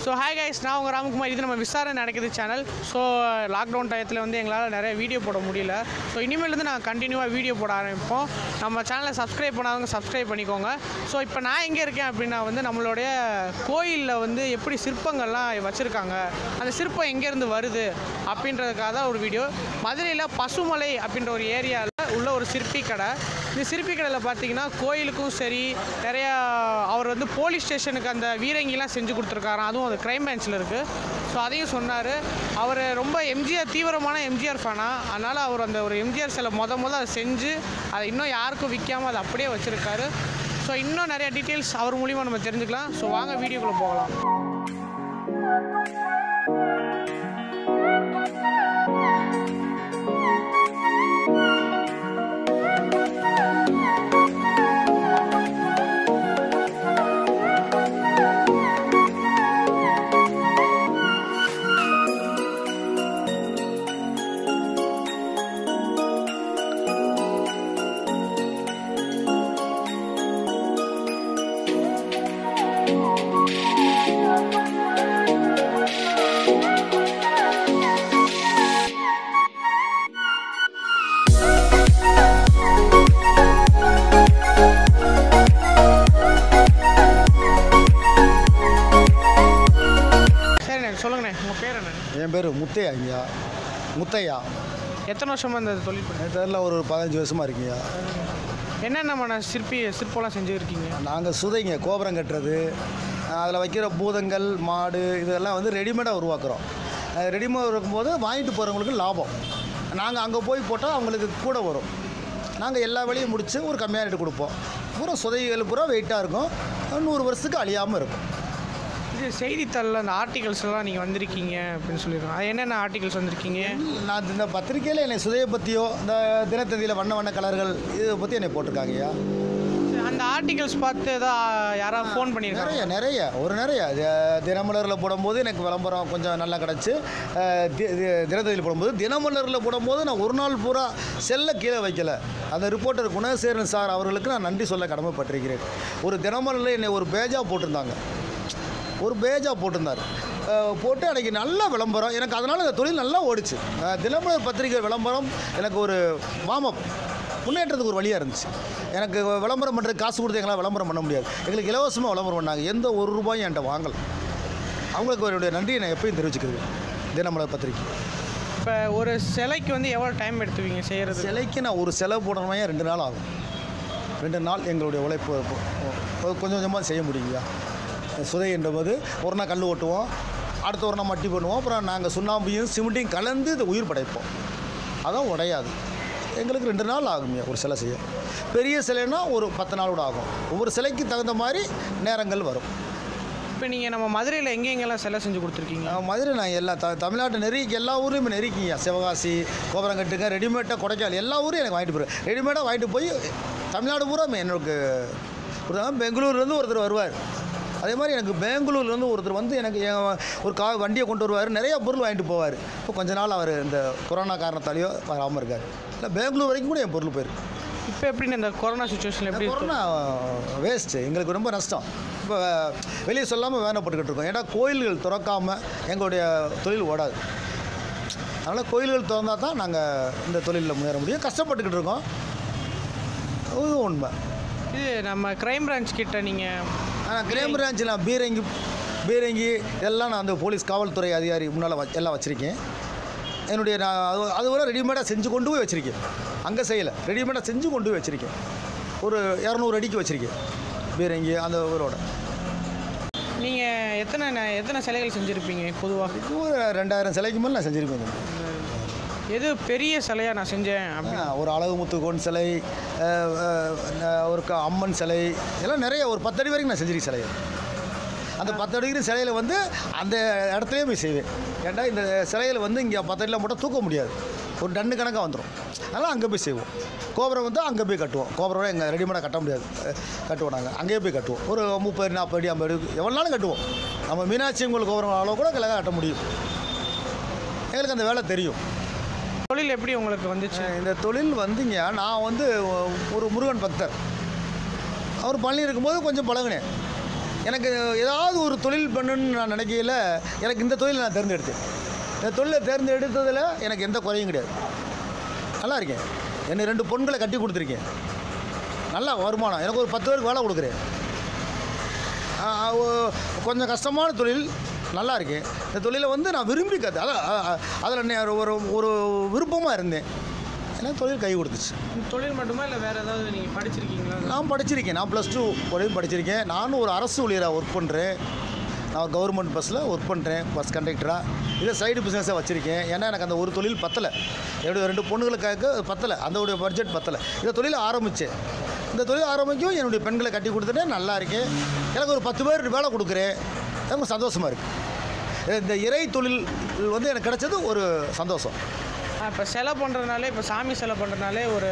So hi guys, நான் உங்கள் ராம்குமார். இது நம்ம விசாரணை நடக்குது சேனல். ஸோ லாக்டவுன் டயத்தில் வந்து எங்களால் நிறைய வீடியோ போட முடியல. ஸோ இனிமேலேருந்து நாங்கள் கண்டினியூவாக வீடியோ போட ஆரம்பிப்போம். நம்ம சேனலை சப்ஸ்கிரைப் பண்ணாதவங்க சப்ஸ்கிரைப் பண்ணிக்கோங்க. ஸோ இப்போ நான் எங்கே இருக்கேன் அப்படின்னா வந்து நம்மளுடைய கோயிலில் வந்து எப்படி சிற்பங்கள்லாம் வச்சுருக்காங்க, அந்த சிற்பம் எங்கேருந்து வருது அப்படின்றதுக்காக தான் ஒரு வீடியோ. மதுரையில் பசுமலை அப்படின்ற ஒரு ஏரியாவில் உள்ள ஒரு சிற்பி கடை. இந்த சிற்பி கடையில் பார்த்தீங்கன்னா கோயிலுக்கும் சரி, நிறையா அவர் வந்து போலீஸ் ஸ்டேஷனுக்கு அந்த வீரங்கிலாம் செஞ்சு கொடுத்துருக்காராம். அதுவும் அது க்ரைம் பிரான்ச்சில் இருக்குது. ஸோ அதையும் சொன்னார். அவர் ரொம்ப எம்ஜிஆர் தீவிரமான எம்ஜிஆர் ஃபேனா. அதனால் அவர் அந்த ஒரு எம்ஜிஆர் சிலை அதை செஞ்சு அதை இன்னும் யாருக்கும் விற்காமல் அதை அப்படியே வச்சுருக்காரு. ஸோ இன்னும் நிறைய டீட்டெயில்ஸ் அவர் மூலிமா நம்ம தெரிஞ்சுக்கலாம். ஸோ வாங்க வீடியோக்குள்ளே போகலாம். சொல்லுங்கண்ணே, உங்கள் பேர் என்ன? என் பேர் முத்தையா. ஐயா முத்தையா. எத்தனை வருஷமாக இந்த தொழில் பண்ணி? தெரியல, ஒரு 15 வருஷமாக இருக்குங்கய்யா. என்னென்ன சிற்பம்லாம் செஞ்சுருக்கீங்க? நாங்கள் சுதைங்க கோபுரம் கட்டுறது, அதில் வைக்கிற பூதங்கள், மாடு, இதெல்லாம் வந்து ரெடிமேடாக உருவாக்குறோம். ரெடிமேட் இருக்கும்போது வாங்கிட்டு போகிறவங்களுக்கு லாபம். நாங்கள் அங்கே போய் போட்டால் அவங்களுக்கு கூட வரும். நாங்கள் எல்லா வேலையும் முடித்து ஒரு கம்மியாக ரேட்டு கொடுப்போம். பூரா சுதைகள் பூரா வெயிட்டாக இருக்கும், 100 வருஷத்துக்கு அழியாமல் இருக்கும். இது செய்தித்தாளில் அந்த ஆர்டிகல்ஸ்லாம் நீங்கள் வந்திருக்கீங்க அப்படின்னு சொல்லியிருக்கோம். அது என்னென்ன ஆர்டிகல்ஸ் வந்திருக்கீங்க? நான் இந்த பத்திரிக்கையில் என்னை சுதையை பற்றியோ, இந்த தினத்தந்தியில் வண்ண வண்ண கலர்கள் இதை பற்றி என்னை போட்டிருக்காங்கய்யா. அந்த ஆர்டிகல்ஸ் பார்த்து ஏதாவது யாராவது ஃபோன் பண்ணியிருக்காங்க? நிறைய தினமலரில் போடும்போது எனக்கு விளம்பரம் கொஞ்சம் நல்லா கிடச்சி, தினத்தந்தியில் போடும்போது, தினமலரில் போடும்போது நான் ஒரு நாள் பூரா செல்ல கீழே வைக்கலை. அந்த ரிப்போர்ட்டர் குணசேகரன் சார் அவர்களுக்கு நான் நன்றி சொல்ல கடமைப்பட்டிருக்கிறேன். ஒரு தினமலரில் என்னை ஒரு பேஜாக போட்டிருந்தார். போட்டு அன்றைக்கி நல்ல விளம்பரம் எனக்கு. அதனால் இந்த தொழில் நல்லா ஓடிச்சு. தினமலர் பத்திரிகை விளம்பரம் எனக்கு ஒரு முன்னேற்றத்துக்கு ஒரு வழியாக இருந்துச்சு. எனக்கு விளம்பரம் பண்ணுறது காசு கொடுத்து எங்களால் விளம்பரம் பண்ண முடியாது. எங்களுக்கு இலவசமாக விளம்பரம் பண்ணாங்க. எந்த ஒரு ரூபாயும் என்கிட்ட வாங்கலை. அவங்களுக்கு என்னுடைய நன்றியை நான் எப்பயும் தெரிவிச்சுக்கிறேன் தினமலர் பத்திரிக்கை. இப்போ ஒரு சிலைக்கு வந்து எவ்வளோ டைம் எடுத்துவீங்க செய்கிறது? சிலைக்கு நான் ஒரு சிலை போடணுமே 2 நாள் ஆகும். 2 நாள் எங்களுடைய உழைப்பு கொஞ்சம் கொஞ்சமாக செய்ய முடியுங்கய்யா. சுதை என்றபோது ஒரு நாள் கல் ஓட்டுவோம், அடுத்த ஒரு நாள் மட்டி பண்ணுவோம், அப்புறம் நாங்கள் சுண்ணாம்பையும் சிமெண்ட்டையும் கலந்து இந்த உயிர் படைப்போம். அதான் உடையாது. எங்களுக்கு 2 நாள் ஆகுங்க ஒரு சிலை செய்ய. பெரிய சிலைன்னா ஒரு 10 நாள் கூட ஆகும். ஒவ்வொரு சிலைக்கு தகுந்த மாதிரி நேரங்கள் வரும். இப்போ நீங்கள் நம்ம மதுரையில் எங்கெங்கெல்லாம் சிலை செஞ்சு கொடுத்துருக்கீங்க? மதுரை நான் எல்லா தமிழ்நாட்டு நெருக்கி எல்லா ஊர்லேயுமே நெருக்கிங்க. சிவகாசி, கோபுரங்கட்டுங்க, ரெடிமேடாக கொடைக்கால் எல்லா ஊரையும் எனக்கு வாங்கிட்டு போகிறேன். ரெடிமேடாக வாங்கிட்டு போய் தமிழ்நாடு பூரா எனக்கு பெங்களூர்லேருந்து ஒருத்தர் வருவார். அதே மாதிரி எனக்கு பெங்களூர்லேருந்து ஒருத்தர் வந்து எனக்கு ஒரு வண்டியை கொண்டு வருவார். நிறையா பொருள் வாங்கிட்டு போவார். இப்போ கொஞ்ச நாள் அவர் இந்த கொரோனா காரணத்தாலேயோ வராமல் இருக்கார். இல்லை, பெங்களூர் வரைக்கும் கூட என் பொருள் போயிருக்கு. இப்போ எப்படின்னு இந்த கொரோனா சுச்சுவேஷனில் எப்படி? கொரோனா வேஸ்ட்டு, எங்களுக்கு ரொம்ப நஷ்டம். இப்போ வெளியே சொல்லாமல் வேதனைப்பட்டுக்கிட்டு இருக்கோம். ஏன்னா கோயில்கள் திறக்காமல் எங்களுடைய தொழில் ஓடாது. அதனால் கோயில்கள் திறந்தால் தான் நாங்கள் இந்த தொழிலில் முன்னேற முடியும். கஷ்டப்பட்டுக்கிட்டு இருக்கோம். அது உண்மை. இது நம்ம க்ரைம் பிரான்ச் கிட்ட நீங்கள் க்ரைம் பிரான்ச்சில் நான் பீரங்கி எல்லாம் நான் அந்த போலீஸ் காவல்துறை அதிகாரி முன்னால் எல்லாம் வச்சுருக்கேன். என்னுடைய நான் அதுவரை ரெடிமேடாக செஞ்சு கொண்டு போய் வச்சுருக்கேன். அங்கே செய்யலை, ரெடிமேடாக செஞ்சு கொண்டு போய் வச்சுருக்கேன். ஒரு 200 அடிக்கு வச்சுருக்கேன் பீரங்கி அந்த ஊரோட. நீங்கள் எத்தனை சிலைகள் செஞ்சுருப்பீங்க பொதுவாக? ஒரு 2000 சிலைக்கு மேலே நான் செஞ்சுருப்பேன். எது பெரிய சிலையாக நான் செஞ்சேன் அப்படின்னா? ஒரு அழகுமுத்துக்கோன் சிலை, ஒரு அம்மன் சிலை, இதெல்லாம் நிறைய ஒரு 10 அடி வரைக்கும் நான் செஞ்சிருக்கேன் சிலையை. அந்த 10 அடிக்கிற சிலையில் வந்து அந்த இடத்துலையே போய் செய்வேன். ஏன்டா இந்த சிலையில் வந்து இங்கே 10 அடிலாம் போட்டால் தூக்க முடியாது, ஒரு டன்னு கணக்காக வந்துடும். அதனால் அங்கே போய் செய்வோம். கோபுரம் வந்து அங்கே போய் கட்டுவோம். கோபுரம் எங்கள் ரெடிமேடாக கட்ட முடியாது, கட்டுவோம். நாங்கள் அங்கேயே போய் கட்டுவோம். ஒரு 30 40 அடி 50 அடி எவ்வளோ நாளும் கட்டுவோம். நம்ம மீனாட்சி உங்களுக்கு கோபுரம் அளவு கூட அழகாக கட்ட முடியும். எங்களுக்கு அந்த வேலை தெரியும். தொழில் எப்படி உங்களுக்கு வந்துச்சு? இந்த தொழில் வந்துங்க, நான் வந்து ஒரு முருகன் பக்தர். அவர் பழனி இருக்கும்போது கொஞ்சம் பழகினேன். எனக்கு ஏதாவது ஒரு தொழில் பண்ணணுன்னு நான் நினைக்கையில் எனக்கு இந்த தொழிலை நான் தேர்ந்தெடுத்தேன். இந்த தொழிலை தேர்ந்தெடுத்ததில் எனக்கு எந்த குறையும் கிடையாது. நல்லா இருக்கேன். என்னை 2 பொண்களை கட்டி கொடுத்துருக்கேன். நல்லா வருமானம். எனக்கு ஒரு 10 பேருக்கு வேலை கொடுக்குறேன். கொஞ்சம் கஷ்டமான தொழில், நல்லா இருக்கேன். இந்த தொழிலை வந்து நான் விரும்பி அதில் ஒரு விருப்பமாக இருந்தேன். எனக்கு தொழில் கை கொடுத்துச்சு. தொழில் மட்டுமா இல்லை வேறு ஏதாவது நீங்கள் படிச்சிருக்கீங்களா? நான் படிச்சிருக்கேன். நான் +2 வரையும் படிச்சிருக்கேன். நானும் ஒரு அரசு ஊழியராக ஒர்க் பண்ணுறேன். நான் கவர்மெண்ட் பஸ்ஸில் ஒர்க் பண்ணுறேன், பஸ் கண்டக்டராக. இதை சைடு பிஸ்னஸாக வச்சுருக்கேன். ஏன்னா எனக்கு அந்த ஒரு தொழில் பத்தலை. என்னுடைய 2 பொண்ணுகளுக்காக பத்தலை, அதோடைய பட்ஜெட் பத்தலை. இந்த தொழிலை ஆரம்பித்தேன். இந்த தொழில் ஆரம்பிக்கும் என்னுடைய பெண்களை கட்டி கொடுத்துட்டேன். நல்லா இருக்கேன். எனக்கு ஒரு 10 பேர் வேலை கொடுக்குறேன். எனக்கு சந்தோஷமாக இருக்குது. இந்த இறை தொழில் வந்து எனக்கு கிடைச்சது ஒரு சந்தோஷம். இப்போ சிலை பண்ணுறதுனாலே, இப்போ சாமி சிலை பண்ணுறதுனாலே ஒரு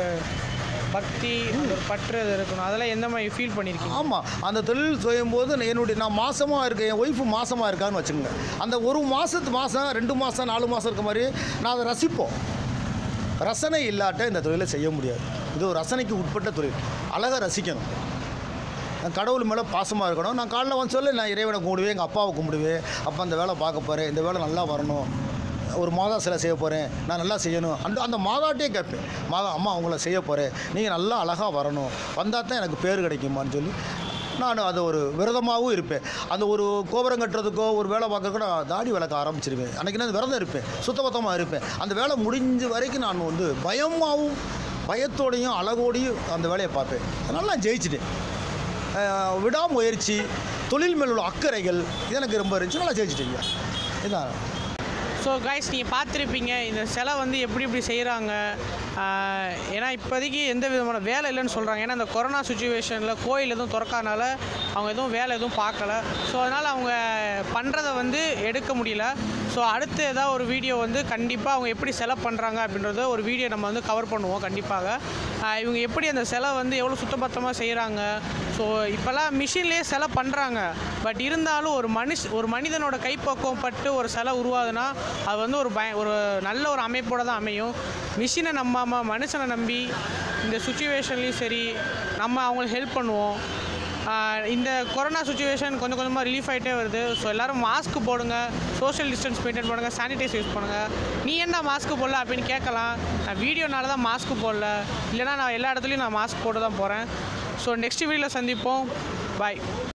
பக்தி, ஒரு பற்று அது இருக்கணும். அதெல்லாம் எந்த மாதிரி ஃபீல் பண்ணியிருக்கீங்க? ஆமாம், அந்த தொழில் செய்யும்போது நான் மாதமாக இருக்கேன், என் ஒய்ஃபு மாதமாக இருக்கான்னு வச்சுக்கோங்க. அந்த ஒரு மாதம் 2 மாதம் 4 மாதம் இருக்க மாதிரி நான் அதை ரசிப்போம். ரசனை இல்லாட்ட இந்த தொழிலை செய்ய முடியாது. இது ஒரு ரசனைக்கு உட்பட்ட தொழில். அழகாக ரசிக்கணும். நான் கடவுள் மேலே பாசமாக இருக்கணும். நான் காலைல வந்து சொல்ல நான் இறைவனை கும்பிடுவேன், எங்கள் அப்பாவை கும்பிடுவேன். அப்போ அந்த வேலை பார்க்க போகிறேன், இந்த வேலை நல்லா வரணும், ஒரு மாதா சிலை செய்ய போகிறேன், நான் நல்லா செய்யணும். அந்த மாதாட்டே கேட்பேன். அம்மா அவங்கள செய்ய போகிறேன், நீங்கள் நல்லா அழகாக வரணும், வந்தால் தான் எனக்கு பேர் கிடைக்குமான்னு சொல்லி நான் அது ஒரு விரதமாகவும் இருப்பேன். அந்த ஒரு கோபுரம் கட்டுறதுக்கோ ஒரு வேலை பார்க்கறதுக்கோ நான் தாடி வளர்க்க ஆரம்பிச்சிருவேன். அன்றைக்கி நான் விரதம் இருப்பேன், சுத்தபத்தமாக இருப்பேன். அந்த வேலை முடிஞ்ச வரைக்கும் நான் வந்து பயத்தோடையும் அழகோடையும் அந்த வேலையை பார்ப்பேன். அதனால் நான் ஜெயிச்சிட்டேன். விடாமுயற்சி, தொழில் மேல் உள்ள அக்கறைகள் இது எனக்கு ரொம்ப இருந்துச்சு. நல்லா ஜெயிச்சிட்டீங்க. இதுதான். ஸோ கைஸ், நீங்கள் பார்த்துருப்பீங்க இந்த சிலை வந்து எப்படி செய்கிறாங்க. ஏன்னா இப்போதைக்கு எந்த விதமான வேலை இல்லைன்னு சொல்கிறாங்க. ஏன்னா இந்த கொரோனா சுச்சுவேஷனில் கோயில் எதுவும் திறக்காதனால அவங்க எதுவும் வேலை எதுவும் பார்க்கல. ஸோ அதனால் அவங்க பண்ணுறதை வந்து எடுக்க முடியல. ஸோ அடுத்து ஏதாவது ஒரு வீடியோ வந்து கண்டிப்பாக அவங்க எப்படி சிலை பண்ணுறாங்க அப்படின்றத ஒரு வீடியோ நம்ம வந்து கவர் பண்ணுவோம் கண்டிப்பாக. இவங்க எப்படி அந்த சிலை வந்து எவ்வளோ சுத்தபத்தமாக செய்கிறாங்க. ஸோ இப்போல்லாம் மிஷின்லேயே சிலை பண்ணுறாங்க. பட் இருந்தாலும் ஒரு மனிதனோட கைப்பக்குவம் பட்டு ஒரு சிலை உருவாதுன்னா அது வந்து ஒரு நல்ல ஒரு அமைப்போடு தான் அமையும். மிஷினை நம்பாமல் மனுஷனை நம்பி இந்த சுச்சுவேஷன்லேயும் சரி நம்ம அவங்களுக்கு ஹெல்ப் பண்ணுவோம். இந்த கொரோனா சுச்சுவேஷன் கொஞ்சம் கொஞ்சமாக ரிலீஃப் ஆகிட்டே வருது. ஸோ எல்லோரும் மாஸ்க் போடுங்க, சோஷியல் டிஸ்டன்ஸ் மெயின்டைன் பண்ணுங்கள், சானிடைசர் யூஸ் பண்ணுங்கள். நீ என்ன மாஸ்க் போடல அப்படின்னு கேட்கலாம். நான் வீடியோனால தான் மாஸ்க் போடல, இல்லைனா நான் எல்லா இடத்துலையும் நான் மாஸ்க் போட்டு தான் போகிறேன். ஸோ நெக்ஸ்ட் வீடியோவில் சந்திப்போம். பாய்.